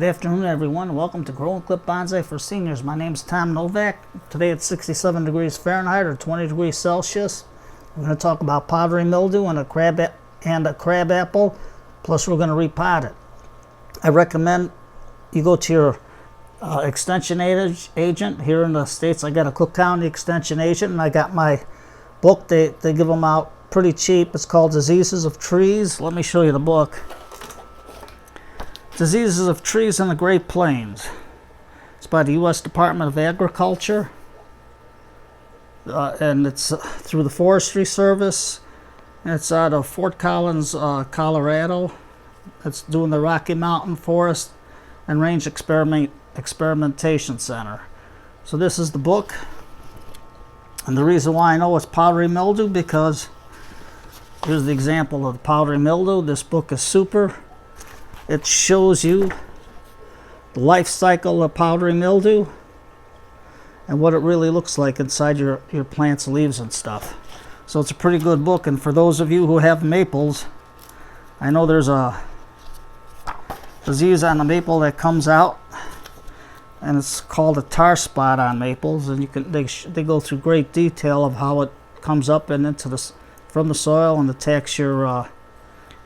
Good afternoon, everyone. Welcome to Grow and Clip Bonsai for Seniors. My name is Tom Novak. Today it's 67 degrees Fahrenheit or 20 degrees Celsius. We're going to talk about powdery mildew and a crabapple, plus we're going to repot it. I recommend you go to your extension agent. Here in the States, I got a Cook County extension agent, and I got my book. They give them out pretty cheap. It's called Diseases of Trees. Let me show you the book. Diseases of Trees in the Great Plains. It's by the U.S. Department of Agriculture, and it's through the Forestry Service. And it's out of Fort Collins, Colorado. It's doing the Rocky Mountain Forest and Range Experimentation Center. So this is the book. And the reason why I know it's powdery mildew, because here's the example of the powdery mildew. This book is super. It shows you the life cycle of powdery mildew and what it really looks like inside your plant's leaves and stuff. So it's a pretty good book. And for those of you who have maples, I know there's a disease on the maple that comes out, and it's called a tar spot on maples. And they go through great detail of how it comes up and from the soil and attacks your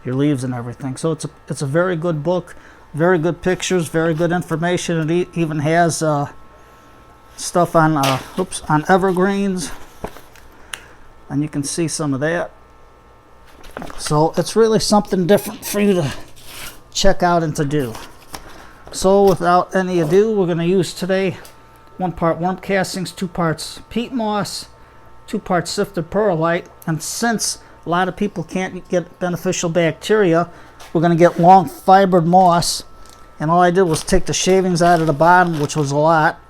leaves and everything. So it's a very good book, very good pictures, very good information. It even has stuff on on evergreens, and you can see some of that. So it's really something different for you to check out and to do. So without any ado, we're going to use today 1 part worm castings, 2 parts peat moss, 2 parts sifted perlite. And since a lot of people can't get beneficial bacteria, we're going to get long fibered moss. And all I did was take the shavings out of the bottom, which was a lot.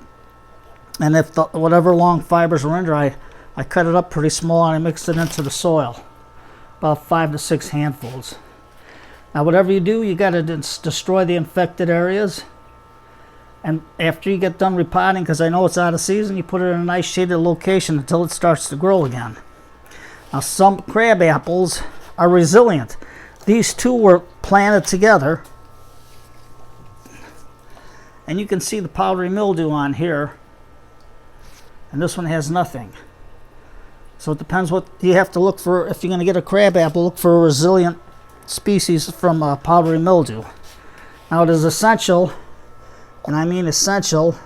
And if whatever long fibers were in there, I cut it up pretty small and I mixed it into the soil. About 5 to 6 handfuls. Now whatever you do, you got to destroy the infected areas. And after you get done repotting, because I know it's out of season, you put it in a nice shaded location until it starts to grow again. Now some crab apples are resilient. These two were planted together, and you can see the powdery mildew on here, and this one has nothing. So it depends what you have to look for. If you're going to get a crab apple, look for a resilient species from powdery mildew. Now it is essential, and I mean essential,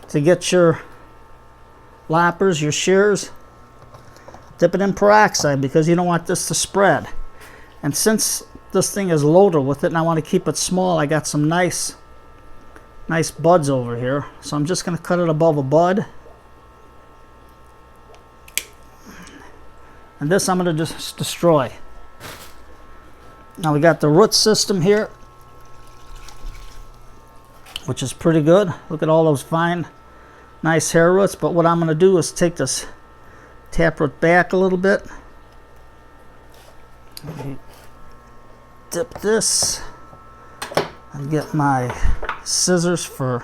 to get your loppers, your shears, dip it in peroxide, because you don't want this to spread. And since this thing is loaded with it and I want to keep it small, I got some nice buds over here. So I'm just going to cut it above a bud. And this I'm going to just destroy. Now we got the root system here, which is pretty good. Look at all those fine, nice hair roots. But what I'm going to do is take this taproot back a little bit. Dip this and get my scissors for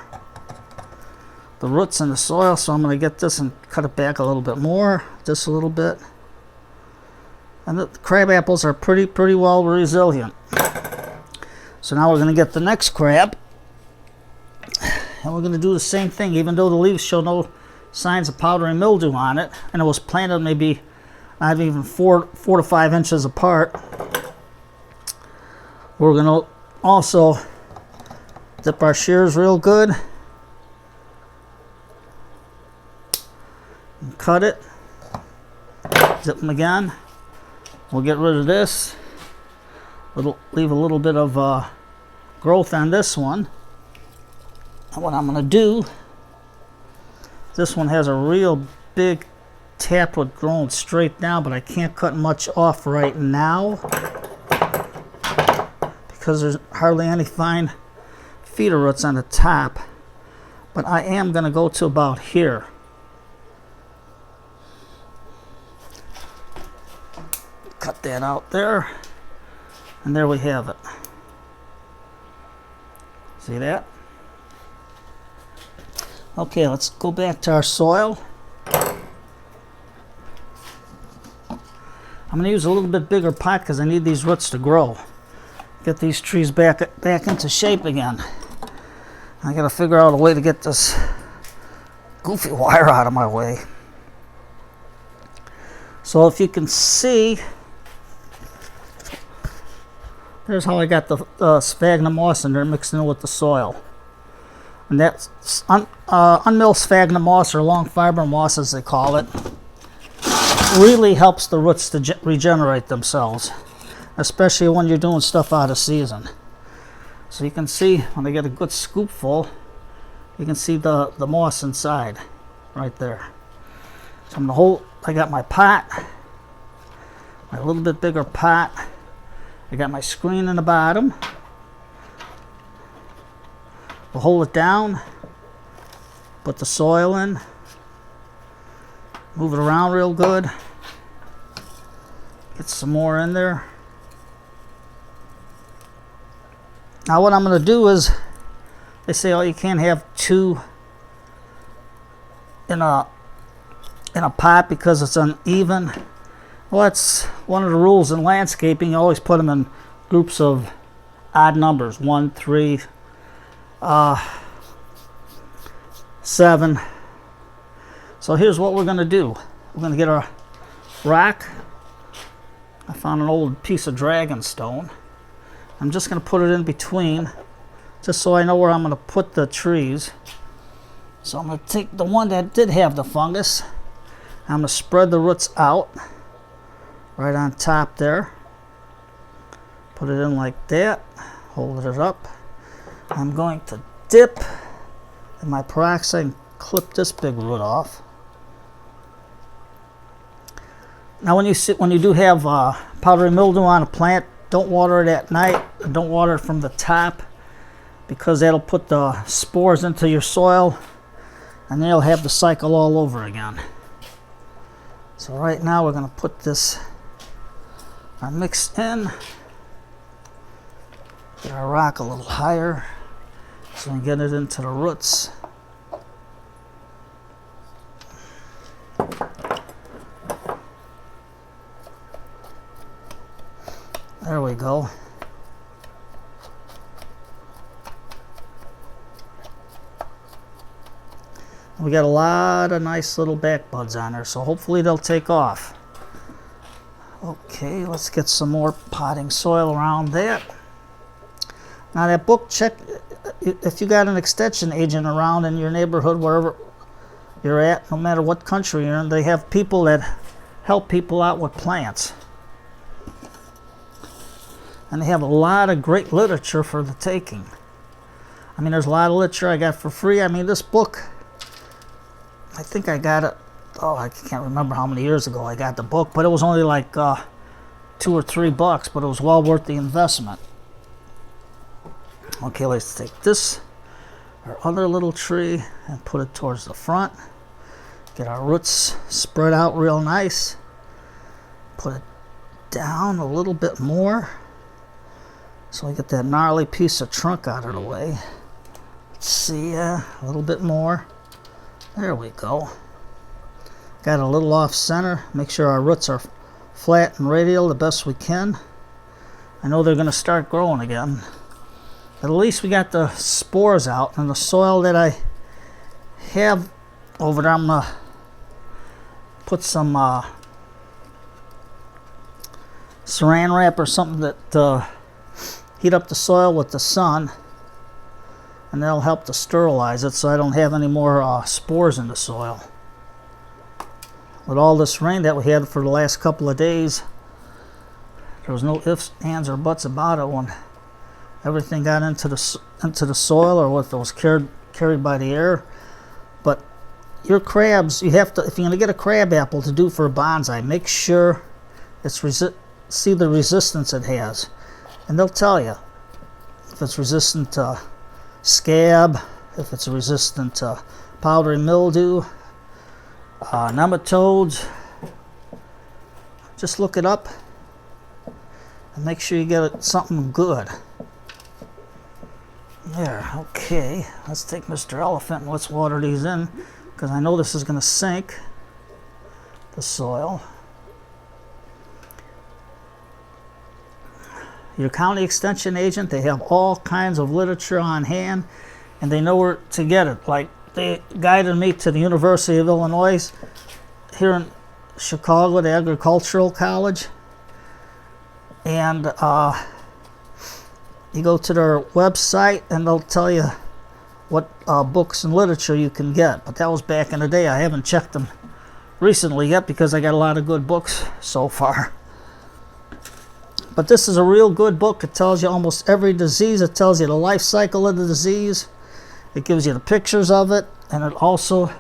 the roots in the soil. So I'm going to get this and cut it back a little bit more, just a little bit. And the crab apples are pretty well resilient. So now we're going to get the next crab, and we're going to do the same thing. Even though the leaves show no signs of powdery mildew on it, and it was planted maybe not even 4 to 5 inches apart, we're going to also dip our shears real good and cut it, dip them again. We'll get rid of this, leave a little bit of growth on this one. And what I'm going to do, this one has a real big taproot growing straight down, but I can't cut much off right now because there's hardly any fine feeder roots on the top. But I am going to go to about here. Cut that out there, and there we have it. See that? Okay, let's go back to our soil. I'm going to use a little bit bigger pot because I need these roots to grow. Get these trees back into shape again. I gotta figure out a way to get this goofy wire out of my way. So if you can see, there's how I got the sphagnum moss in there mixed in with the soil. And that's unmilled sphagnum moss, or long fiber moss as they call it, really helps the roots to regenerate themselves, especially when you're doing stuff out of season. So you can see when I get a good scoop full, you can see the moss inside right there. So I'm gonna I got my pot, my little bit bigger pot. I got my screen in the bottom. We'll hold it down, put the soil in, move it around real good, get some more in there. Now what I'm going to do is, they say, oh, you can't have two in a pot because it's uneven. Well, that's one of the rules in landscaping. You always put them in groups of odd numbers, 1, 3, 7. So here's what we're going to do. We're going to get our rock. I found an old piece of dragon stone. I'm just going to put it in between, just so I know where I'm going to put the trees. So I'm going to take the one that did have the fungus. I'm going to spread the roots out right on top there. Put it in like that. Hold it up. I'm going to dip in my peroxide and clip this big root off. Now when you do have powdery mildew on a plant, don't water it at night, and don't water it from the top, because that'll put the spores into your soil and then you'll have the cycle all over again. So right now we're going to put our mix in, get our rock a little higher so we can get it into the roots. There we go. We got a lot of nice little back buds on there, so hopefully they'll take off. Okay, let's get some more potting soil around that. Now that book, check if you got an extension agent around in your neighborhood, wherever you're at, no matter what country you're in, they have people that help people out with plants. And they have a lot of great literature for the taking. I mean, there's a lot of literature I got for free. I mean, this book, I think I got it, oh, I can't remember how many years ago I got the book, but it was only like $2 or $3, but it was well worth the investment. Okay, let's take this, our other little tree, and put it towards the front. Get our roots spread out real nice. Put it down a little bit more, so we get that gnarly piece of trunk out of the way. Let's see, a little bit more. There we go. Got a little off center. Make sure our roots are flat and radial the best we can. I know they're going to start growing again. But at least we got the spores out, and the soil that I have over there, I'm going to put some saran wrap or something that heat up the soil with the sun, and that'll help to sterilize it so I don't have any more spores in the soil. With all this rain that we had for the last couple of days, there was no ifs, ands, or buts about it when everything got into the soil, or what was carried by the air. But your crabs, you have to, if you're going to get a crab apple to do for a bonsai, make sure it's see the resistance it has. And they'll tell you if it's resistant to scab, if it's resistant to powdery mildew, nematodes. Just look it up and make sure you get something good. There, okay. Let's take Mr. Elephant and let's water these in, because I know this is going to sink the soil. Your county extension agent, they have all kinds of literature on hand. and they know where to get it. Like, they guided me to the University of Illinois here in Chicago, the Agricultural College, and you go to their website and they'll tell you what books and literature you can get. But that was back in the day. I haven't checked them recently yet because I got a lot of good books so far. But this is a real good book. It tells you almost every disease. It tells you the life cycle of the disease. It gives you the pictures of it, and it also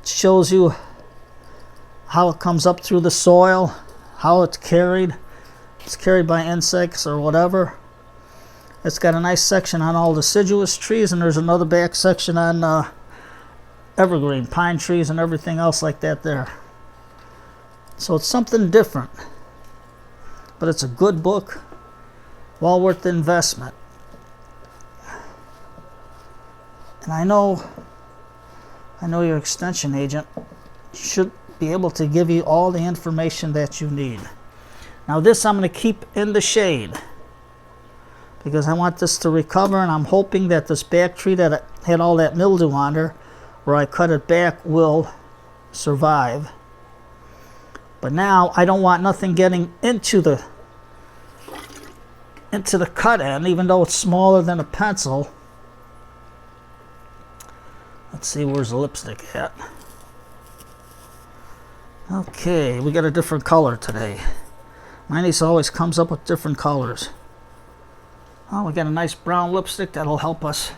shows you how it comes up through the soil, how it's carried. It's carried by insects or whatever. It's got a nice section on all deciduous trees, and there's another back section on evergreen, pine trees, and everything else like that there. So it's something different. But it's a good book, well worth the investment. And I know your extension agent should be able to give you all the information that you need. Now this I'm going to keep in the shade because I want this to recover, and I'm hoping that this back tree that had all that mildew on there, where I cut it back, will survive. But now I don't want nothing getting into the cut end, even though it's smaller than a pencil. Let's see, where's the lipstick at? Okay, we got a different color today. My niece always comes up with different colors. Oh, we got a nice brown lipstick that'll help us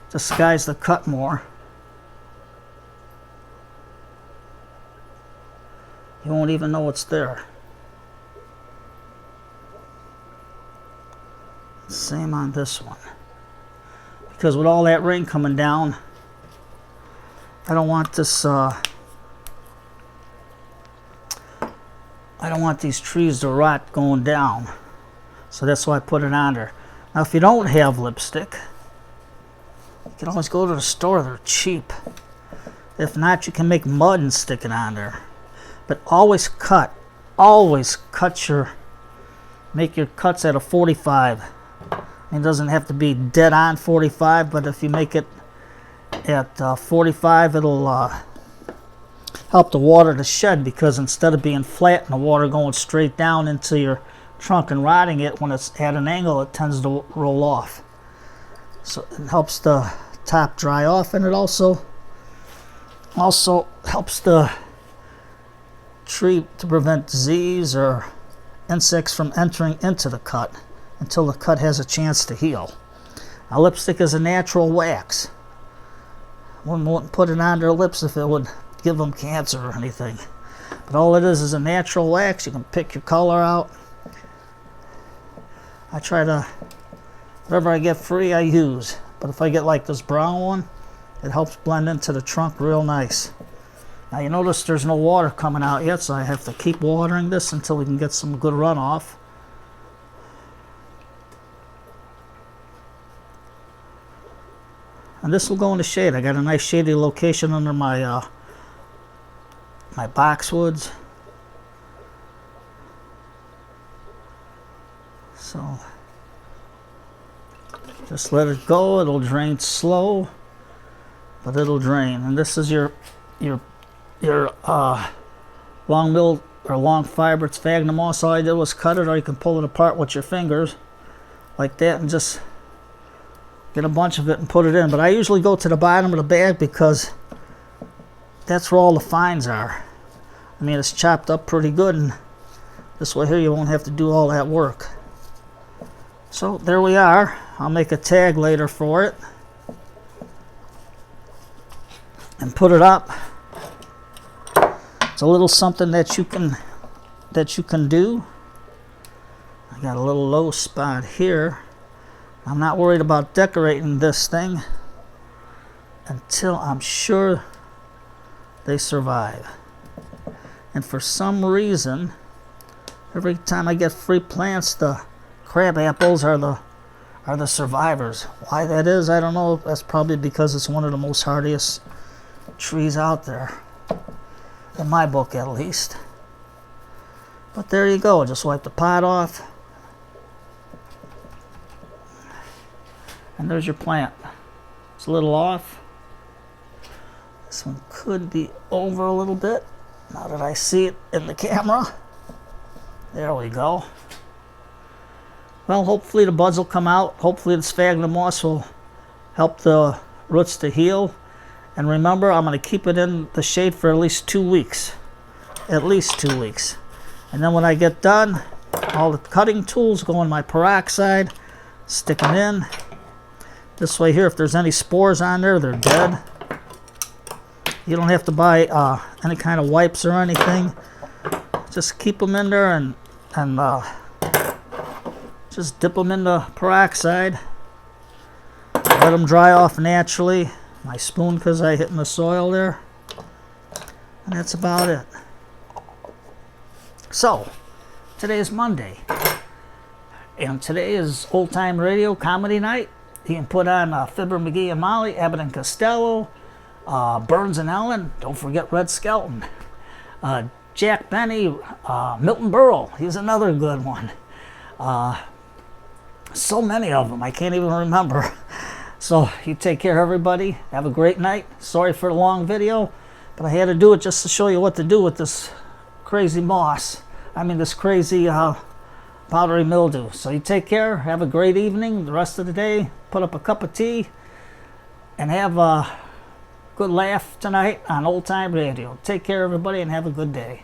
disguise the cut more. You won't even know it's there. Same on this one. Because with all that rain coming down, I don't want this, I don't want these trees to rot going down. So that's why I put it on there. Now if you don't have lipstick, you can always go to the store. They're cheap. If not, you can make mud and stick it on there. But always cut make your cuts at a 45. It doesn't have to be dead on 45, but if you make it at 45, it'll help the water to shed, because instead of being flat and the water going straight down into your trunk and rotting it, when it's at an angle, it tends to roll off. So it helps the top dry off, and it also helps the tree to prevent disease or insects from entering into the cut until the cut has a chance to heal. Now, lipstick is a natural wax. One wouldn't put it on their lips if it would give them cancer or anything. But all it is a natural wax. You can pick your color out. I try to, whatever I get free, I use. But if I get like this brown one, it helps blend into the trunk real nice. Now you notice there's no water coming out yet, so I have to keep watering this until we can get some good runoff. And this will go in the shade. I got a nice shady location under my my boxwoods. So just let it go. It'll drain slow, but it'll drain. And this is your long milled or long fiber. It's sphagnum moss. All I did was cut it, or you can pull it apart with your fingers like that and just get a bunch of it and put it in. But I usually go to the bottom of the bag because that's where all the fines are. I mean, it's chopped up pretty good, and this way here you won't have to do all that work. So there we are. I'll make a tag later for it and put it up. It's a little something that you can do. I got a little low spot here. I'm not worried about decorating this thing until I'm sure they survive. And for some reason, every time I get free plants, the crabapples are the survivors. Why that is, I don't know. That's probably because it's one of the most hardiest trees out there, in my book at least. But there you go. Just wipe the pot off. And there's your plant. It's a little off. This one could be over a little bit, now that I see it in the camera. There we go. Well, hopefully the buds will come out. Hopefully the sphagnum moss will help the roots to heal. And remember, I'm going to keep it in the shade for at least 2 weeks. At least 2 weeks. And then when I get done, all the cutting tools go in my peroxide, stick them in. This way here, if there's any spores on there, they're dead. You don't have to buy any kind of wipes or anything. Just keep them in there and just dip them in the peroxide. Let them dry off naturally. My spoon, because I hit in the soil there. And that's about it. So, today is Monday. And today is Old Time Radio Comedy Night. You can put on Fibber, McGee and Molly, Abbott and Costello, Burns and Ellen. Don't forget Red Skelton. Jack Benny, Milton Berle. He's another good one. So many of them, I can't even remember. So you take care, everybody. Have a great night. Sorry for the long video, but I had to do it just to show you what to do with this crazy moss. I mean, this crazy powdery mildew. So you take care. Have a great evening. The rest of the day, put up a cup of tea, and have a good laugh tonight on Old Time Radio. Take care, everybody, and have a good day.